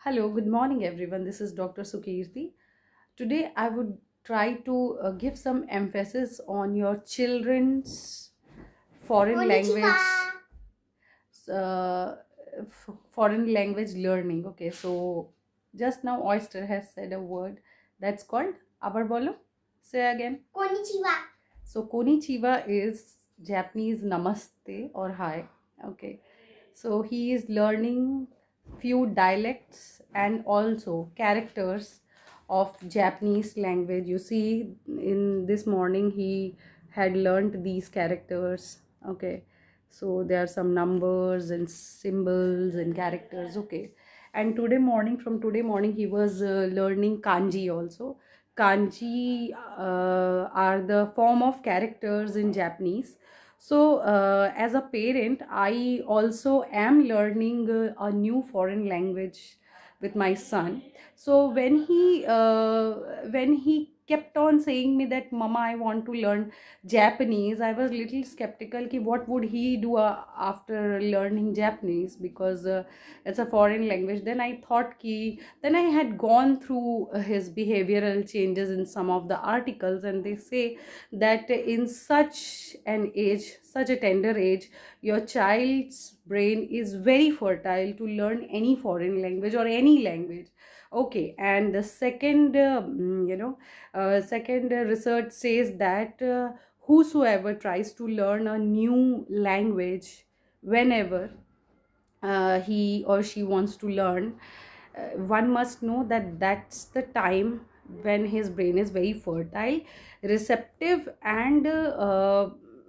Hello, good morning everyone. This is Dr. Sukirti. Today I would try to give some emphasis on your children's foreign language uh, foreign language learning. Okay, so just now Oyster has said a word that's called abar bolo. Say again. Konnichiwa. So konnichiwa is Japanese namaste or hi. Okay, so he is learning few dialects and also characters of Japanese language. You see, in this morning he had learned these characters. Okay, so there are some numbers and symbols and characters. Okay, and today morning he was learning kanji also. Kanji are the form of characters in Japanese. So as a parent, I also am learning a new foreign language with my son. So when he kept on saying me that mama, I want to learn Japanese, I was little skeptical ki what would he do after learning Japanese, because it's a foreign language. Then I thought ki then I had gone through his behavioral changes in some of the articles, and they say that in such an age, such a tender age, your child's brain is very fertile to learn any foreign language or any language. Okay, and the second second research says that whosoever tries to learn a new language whenever he or she wants to learn, one must know that that's the time when his brain is very fertile, receptive, and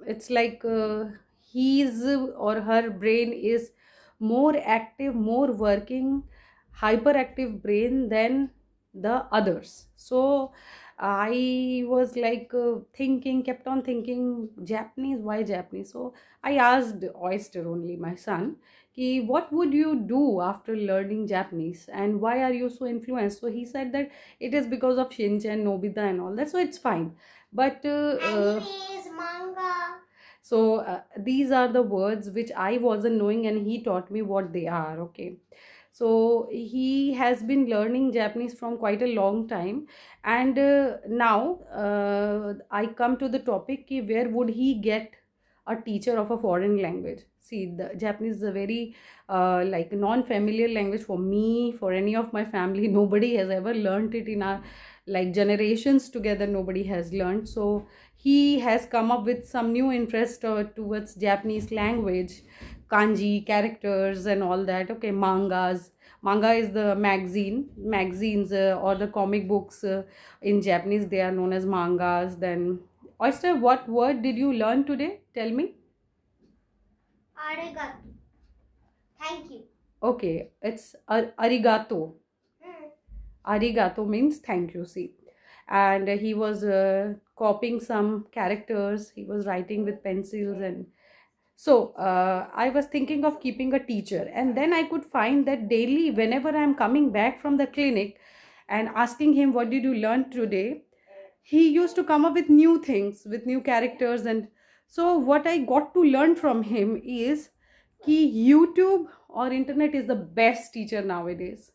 it's like his or her brain is more active, more working, hyperactive brain than the others. So I was like thinking, kept on thinking, Japanese, why Japanese? So I asked Oyster, only my son, ki, what would you do after learning Japanese and why are you so influenced? So he said that it is because of Shinchan, Nobita and all that. So it's fine. But Animes, manga. so these are the words which I wasn't knowing, and he taught me what they are. Okay, so he has been learning Japanese from quite a long time, and now I come to the topic ki where would he get a teacher of a foreign language. See, the Japanese is a very like non-familiar language for me, for any of my family. Nobody has ever learned it in our like generations together. Nobody has learned. So he has come up with some new interest towards Japanese language, kanji, characters, and all that. Okay, mangas. Manga is the magazines or the comic books in Japanese. They are known as mangas. Then, Oyster, what word did you learn today? Tell me. Arigato. Thank you. Okay, it's arigato. Arigato means thank you. See, and he was copying some characters. He was writing with pencils, and so I was thinking of keeping a teacher, and then I could find that daily, whenever I'm coming back from the clinic and asking him, what did you learn today? He used to come up with new things, with new characters. And so what I got to learn from him is कि YouTube or internet is the best teacher nowadays,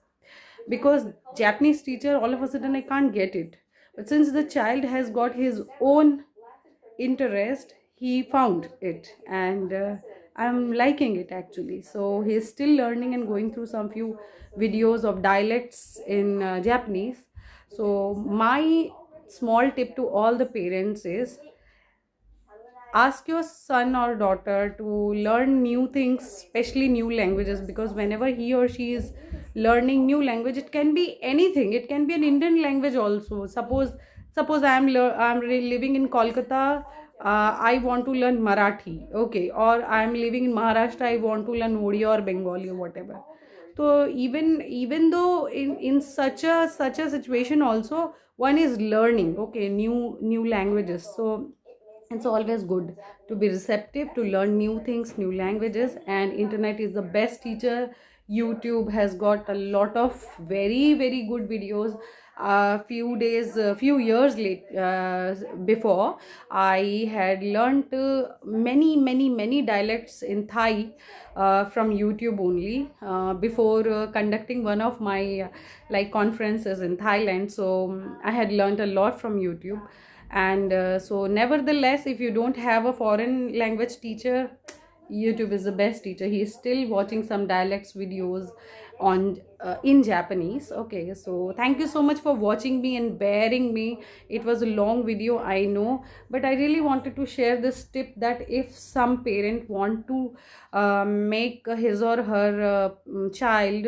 because Japanese teacher, all of a sudden I can't get it. But since the child has got his own interest, he found it, and I'm liking it actually. So he's still learning and going through some few videos of dialects in Japanese. So my small tip to all the parents is, ask your son or daughter to learn new things, especially new languages, because whenever he or she is learning new language, it can be anything. It can be an Indian language also. Suppose I'm living in Kolkata, I want to learn Marathi. Okay, or I'm living in Maharashtra, I want to learn Odia or Bengali or whatever. So even though in such a situation also, one is learning, okay, new languages. So it's always good to be receptive, to learn new things, new languages, and internet is the best teacher YouTube has got a lot of very very good videos. Few years before, I had learnt many dialects in Thai from YouTube only, before conducting one of my like conferences in Thailand. So I had learnt a lot from YouTube. And so nevertheless, if you don't have a foreign language teacher, YouTube is the best teacher. He is still watching some dialects videos on in Japanese. Okay, so thank you so much for watching me and bearing me. It was a long video, I know, but I really wanted to share this tip that if some parent want to make his or her child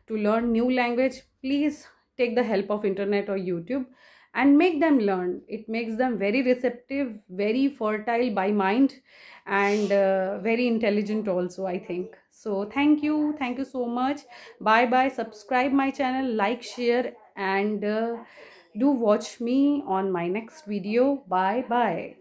to learn new language, please take the help of internet or YouTube and make them learn. It makes them very receptive, very fertile by mind, and very intelligent also, I think. So thank you so much. Bye bye. Subscribe my channel, like, share, and do watch me on my next video. Bye bye.